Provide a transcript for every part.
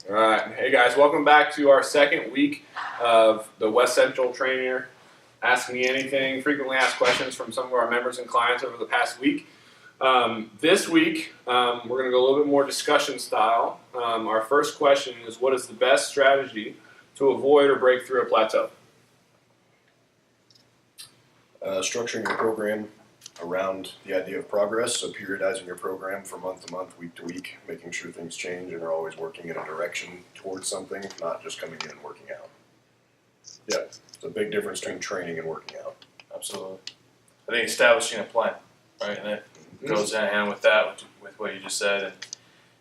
All right. Hey, guys. Welcome back to our second week of the West Central Trainer Ask Me Anything, frequently asked questions from some of our members and clients over the past week. This week, we're going to go a little bit more discussion style. Our first question is, what is the best strategy to avoid or break through a plateau? Structuring your program around the idea of progress, so periodizing your program from month to month, week to week, making sure things change and are always working in a direction towards something, not just coming in and working out. Yeah. It's a big difference between training and working out. Absolutely. I think establishing a plan, right, and it goes hand in hand with that, with what you just said,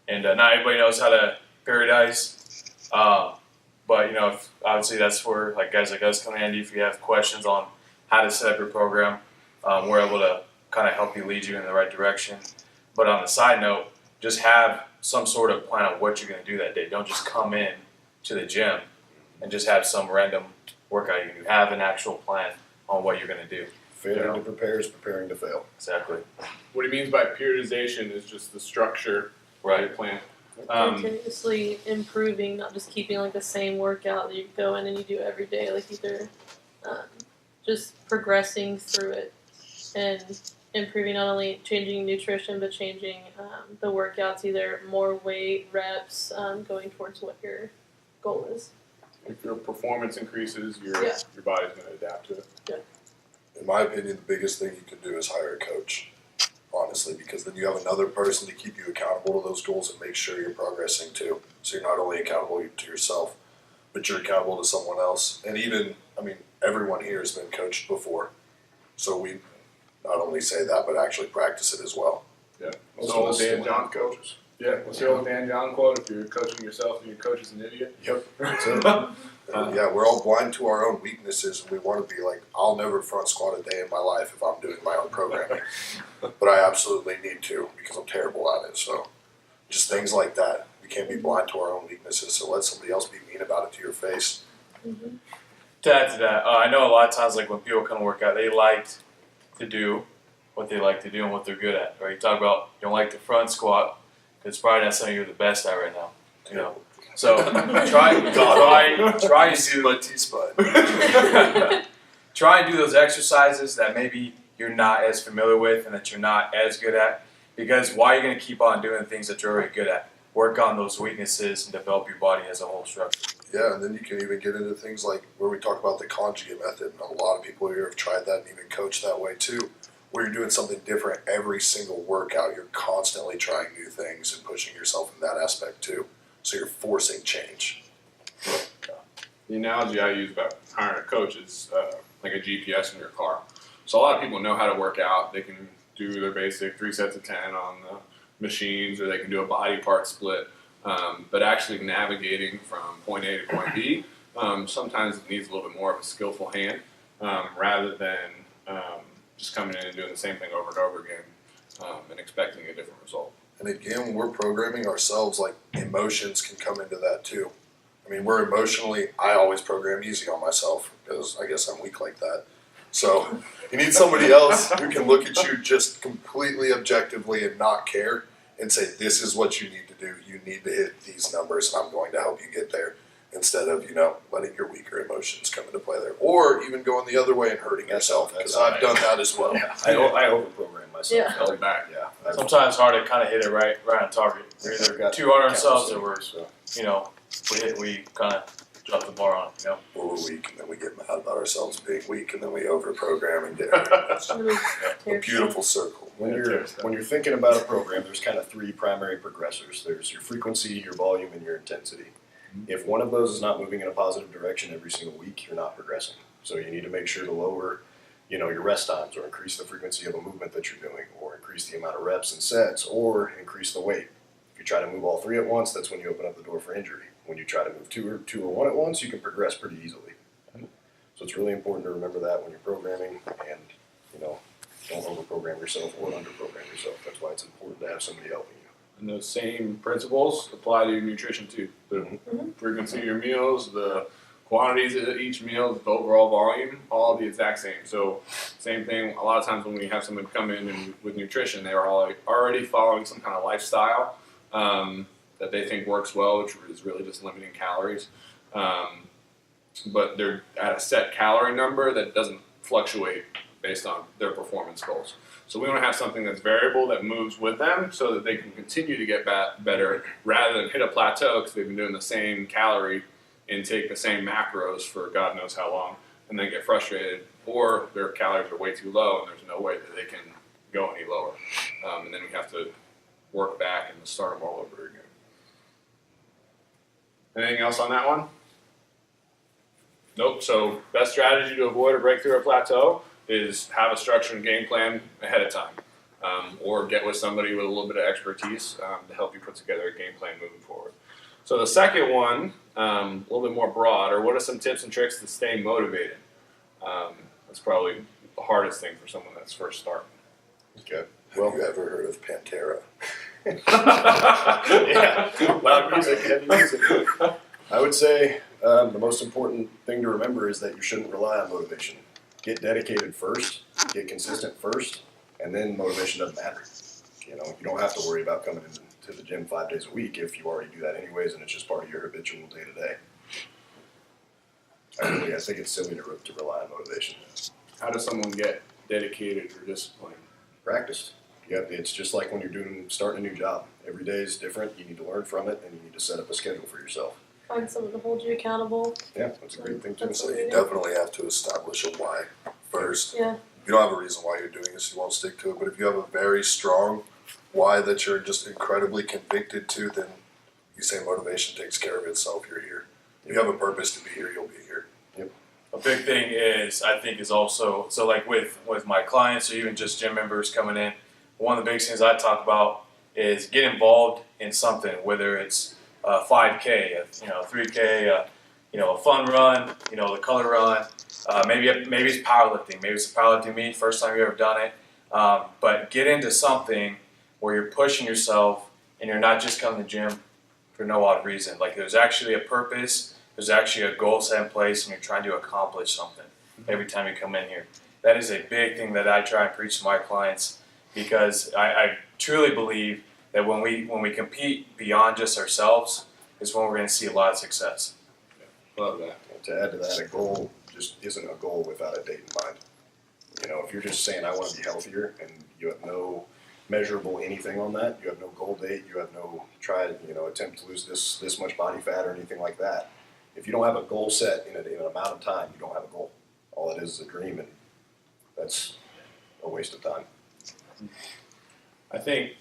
and not everybody knows how to periodize, but obviously that's where guys like us come in handy. If you have questions on how to set up your program, we're able to kind of help you, lead you in the right direction. But on the side note, just have some sort of plan of what you're going to do that day. Don't just come in to the gym and just have some random workout. You have an actual plan on what you're going to do. Failing to prepare is preparing to fail. Exactly. What he means by periodization is just the structure of your plan. Continuously improving, not just keeping the same workout that you go in and you do every day. Either just progressing through it and improving, not only changing nutrition but changing the workouts, either more weight, reps, going towards what your goal is. If your performance increases, your body's going to adapt to it. Yeah. In my opinion, the biggest thing you can do is hire a coach, honestly, because then you have another person to keep you accountable to those goals and make sure you're progressing too. So you're not only accountable to yourself, but you're accountable to someone else. And even, everyone here has been coached before. So we not only say that, but actually practice it as well. Yeah. What's the old Dan John coaches? Yeah. What's the old Dan John quote? If you're coaching yourself and your coach is an idiot. Yep. That's it. Yeah, we're all blind to our own weaknesses, and we want to be like, I'll never front squat a day in my life if I'm doing my own programming. But I absolutely need to because I'm terrible at it. So just things like that. We can't be blind to our own weaknesses, so let somebody else be mean about it to your face. Mm-hmm. To add to that, I know a lot of times when people come to work out, they like to do what they like to do and what they're good at. Right? You talk about you don't like the front squat because it's probably not something you're the best at right now. So try and do my T-spot. Try and do those exercises that maybe you're not as familiar with and that you're not as good at. Because why are you going to keep on doing things that you're already good at? Work on those weaknesses and develop your body as a whole structure. Yeah, and then you can even get into things like where we talk about the conjugate method. And a lot of people here have tried that and even coach that way too, where you're doing something different every single workout. You're constantly trying new things and pushing yourself in that aspect too. So you're forcing change. The analogy I use about hiring a coach is like a GPS in your car. So a lot of people know how to work out. They can do their basic 3 sets of 10 on the machines, or they can do a body part split. But actually navigating from point A to point B, sometimes it needs a little bit more of a skillful hand rather than just coming in and doing the same thing over and over again and expecting a different result. And again, when we're programming ourselves, emotions can come into that too. We're emotionally, I always program easy on myself because I guess I'm weak like that. So you need somebody else who can look at you just completely objectively and not care and say, this is what you need to do. You need to hit these numbers and I'm going to help you get there. Instead of, letting your weaker emotions come into play there. Or even going the other way and hurting yourself, because I've done that as well. Yeah, I overprogram myself. Yeah. Held it back. Yeah. Sometimes it's hard to kind of hit it right on target. We're either too hard on ourselves or we kind of drop the bar on it, Or we're weak and then we get mad about ourselves being weak and then we overprogram and get hurt. A beautiful circle. When you're thinking about a program, there's kind of three primary progressors. There's your frequency, your volume, and your intensity. If one of those is not moving in a positive direction every single week, you're not progressing. So you need to make sure to lower, your rest times, or increase the frequency of a movement that you're doing, or increase the amount of reps and sets, or increase the weight. If you try to move all three at once, that's when you open up the door for injury. When you try to move two or one at once, you can progress pretty easily. So it's really important to remember that when you're programming, and don't overprogram yourself or underprogram yourself. That's why it's important to have somebody helping you. And those same principles apply to nutrition too. The frequency of your meals, the quantities of each meal, the overall volume, all the exact same. So same thing, a lot of times when we have someone come in and with nutrition, they are already following some kind of lifestyle that they think works well, which is really just limiting calories. But they're at a set calorie number that doesn't fluctuate based on their performance goals. So we want to have something that's variable that moves with them so that they can continue to get better rather than hit a plateau because they've been doing the same calorie intake, the same macros for God knows how long, and then get frustrated, or their calories are way too low and there's no way that they can go any lower. And then we have to work back and start them all over again. Anything else on that one? Nope. So best strategy to avoid or break through a plateau is have a structured game plan ahead of time, or get with somebody with a little bit of expertise to help you put together a game plan moving forward. So the second one, a little bit more broad, or what are some tips and tricks to stay motivated? That's probably the hardest thing for someone that's first starting. Okay. Have you ever heard of Pantera? Yeah, loud music, heavy music. I would say the most important thing to remember is that you shouldn't rely on motivation. Get dedicated first, get consistent first, and then motivation doesn't matter. You know, you don't have to worry about coming into the gym 5 days a week if you already do that anyways, and it's just part of your habitual day to day. I think it's silly to rely on motivation. How does someone get dedicated or disciplined? Practice. Yep, it's just like when you're starting a new job. Every day is different. You need to learn from it, and you need to set up a schedule for yourself. Find someone to hold you accountable. Yeah, that's a great thing too. That's So you definitely have to establish a why first. Yeah. You don't have a reason why you're doing this, you won't stick to it. But if you have a very strong why that you're just incredibly convicted to, then you say motivation takes care of itself. You're here. If you have a purpose to be here, you'll be here. A big thing is, I think, is also, so like with my clients or even just gym members coming in, one of the biggest things I talk about is get involved in something, whether it's a 5K, 3K, a fun run, the color run, maybe it's powerlifting, maybe it's a powerlifting meet, first time you've ever done it, but get into something where you're pushing yourself and you're not just coming to the gym for no odd reason. Like there's actually a purpose, there's actually a goal set in place, and you're trying to accomplish something every time you come in here. That is a big thing that I try and preach to my clients, because I truly believe that when we compete beyond just ourselves is when we're going to see a lot of success. Love that. And to add to that, a goal just isn't a goal without a date in mind. You know, if you're just saying I want to be healthier and you have no measurable anything on that, you have no goal date, you have no attempt to lose this much body fat or anything like that. If you don't have a goal set in an amount of time, you don't have a goal. All it is a dream, and that's a waste of time. I think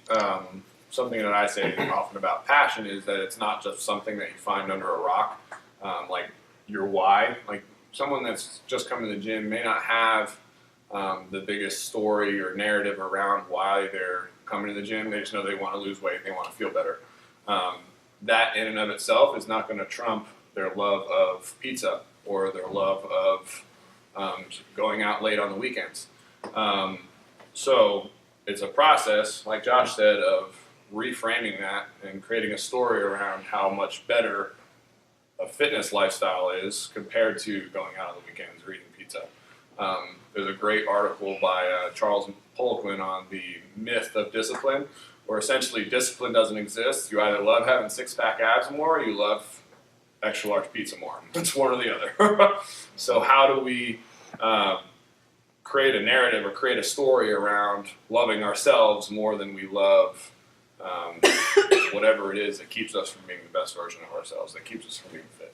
something that I say often about passion is that it's not just something that you find under a rock, like your why. Like someone that's just coming to the gym may not have the biggest story or narrative around why they're coming to the gym. They just know they want to lose weight, they want to feel better. That in and of itself is not going to trump their love of pizza or their love of going out late on the weekends. So it's a process, like Josh said, of reframing that and creating a story around how much better a fitness lifestyle is compared to going out on the weekends or eating pizza. There's a great article by Charles Poliquin on the myth of discipline, where essentially discipline doesn't exist. You either love having six-pack abs more or you love extra large pizza more. It's one or the other. So how do we create a narrative or create a story around loving ourselves more than we love whatever it is that keeps us from being the best version of ourselves, that keeps us from being fit?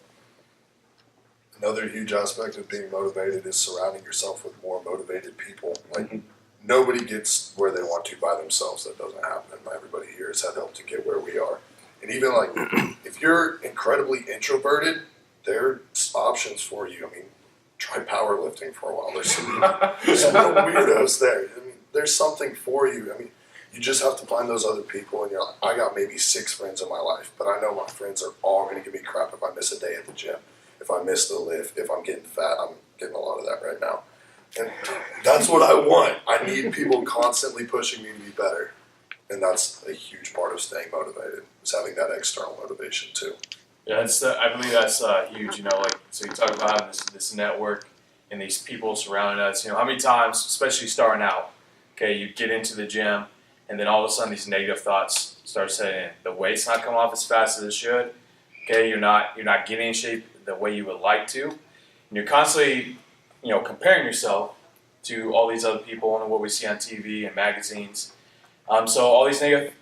Another huge aspect of being motivated is surrounding yourself with more motivated people. Like nobody gets where they want to by themselves. That doesn't happen. Everybody here has had help to get where we are. And even like if you're incredibly introverted, there's options for you. I mean, try powerlifting for a while. There's some real weirdos there. I mean, there's something for you. I mean, you just have to find those other people. And you're like, I got maybe 6 friends in my life, but I know my friends are all going to give me crap if I miss a day at the gym. If I miss the lift, if I'm getting fat, I'm getting a lot of that right now. And that's what I want. I need people constantly pushing me to be better. And that's a huge part of staying motivated, is having that external motivation too. Yeah, I believe that's huge. So you talk about having this network and these people surrounding us. How many times, especially starting out, okay, you get into the gym and then all of a sudden these negative thoughts start setting in. The weight's not coming off as fast as it should. Okay, you're not getting in shape the way you would like to, and you're constantly, comparing yourself to all these other people and what we see on TV and magazines. So all these negative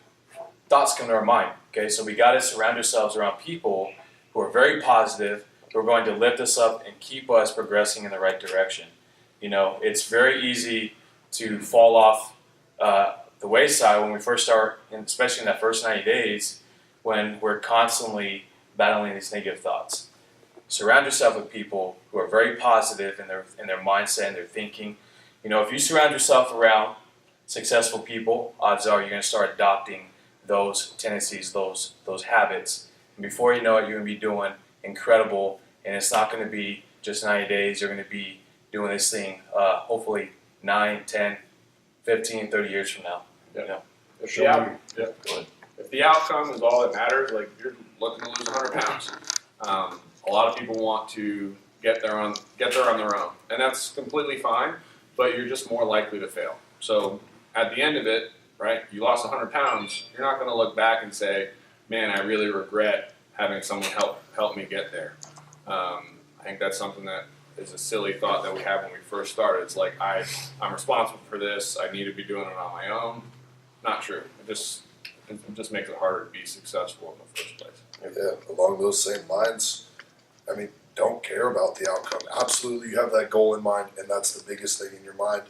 thoughts come to our mind. Okay, so we got to surround ourselves around people who are very positive, who are going to lift us up and keep us progressing in the right direction. It's very easy to fall off the wayside when we first start, and especially in that first 90 days, when we're constantly battling these negative thoughts. Surround yourself with people who are very positive in their mindset and their thinking. If you surround yourself around successful people, odds are you're going to start adopting those tendencies, those habits. And before you know it, you're going to be doing incredible, and it's not going to be just 90 days. You're going to be doing this thing hopefully 9, 10, 15, 30 years from now. If the outcome is all that matters, like you're looking to lose 100 pounds, a lot of people want to get there on their own, and that's completely fine. But you're just more likely to fail. So at the end of it, right? You lost 100 pounds. You're not going to look back and say, "Man, I really regret having someone help me get there." I think that's something that is a silly thought that we have when we first started. It's like I'm responsible for this. I need to be doing it on my own. Not true. It just makes it harder to be successful in the first place. Yeah, along those same lines, don't care about the outcome. Absolutely, you have that goal in mind, and that's the biggest thing in your mind.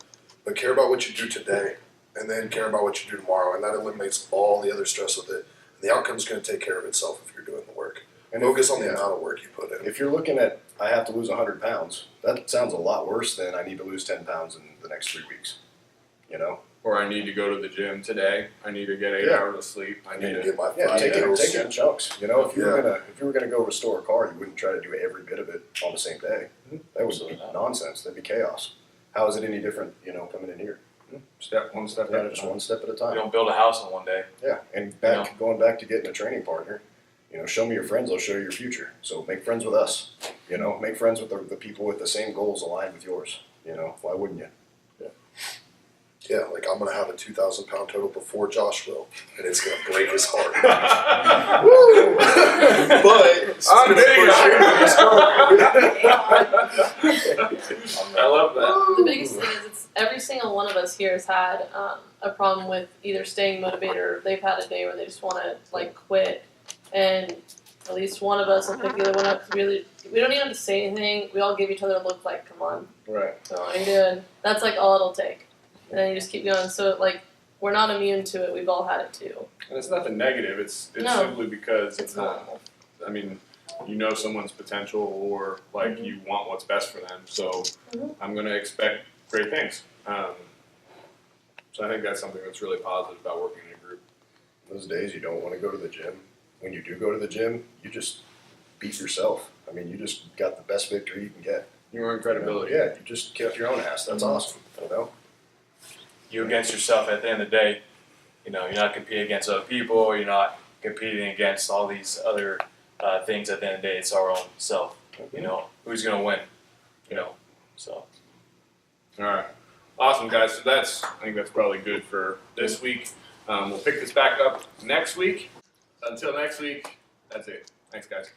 But care about what you do today, and then care about what you do tomorrow, and that eliminates all the other stress with it. And the outcome's going to take care of itself if you're doing the work. And focus on the amount of work you put in. If you're looking at, I have to lose 100 pounds, that sounds a lot worse than I need to lose 10 pounds in the next 3 weeks. Or I need to go to the gym today. I need to get 8 hours of sleep. I need to get my take it meals. in chunks. If you were gonna go restore a car, you wouldn't try to do every bit of it on the same day. That would be nonsense. That'd be chaos. How is it any different? Coming in here, One step at a just time. one step at a You time. don't build a house in one day. Yeah, and going back to getting a training partner. Show me your friends, I'll show you your future. So make friends with us. Make friends with the people with the same goals aligned with yours. Why wouldn't you? Yeah, like I'm gonna have a 2,000 pound total before Josh will, and it's gonna break his heart. Woo! But I'm push I love that. The biggest thing is every single one of us here has had a problem with either staying motivated or they've had a day where they just want to quit. And at least one of us will pick the other one up because we don't even have to say anything. We all give each other a look like, "Come on, Right. so what are you doing?" That's all it'll take. And then you just keep going. So we're not immune to it. We've all had it too. And it's nothing negative. It's No. simply because It's normal. Someone's potential or you want what's best for them. So Mhm. I'm going to expect great things. So I think that's something that's really positive about working in a group. Those days you don't want to go to the gym. When you do go to the gym, you just beat yourself. You just got the best victory you can get. Your own credibility. Yeah, you just kicked your own ass. That's awesome. You against yourself at the end of the day. You're not competing against other people. You're not competing against all these other things. At the end of the day, it's our own self. Who's going to win? So. All right. Awesome, guys. So I think that's probably good for this week. We'll pick this back up next week. Until next week, that's it. Thanks, guys.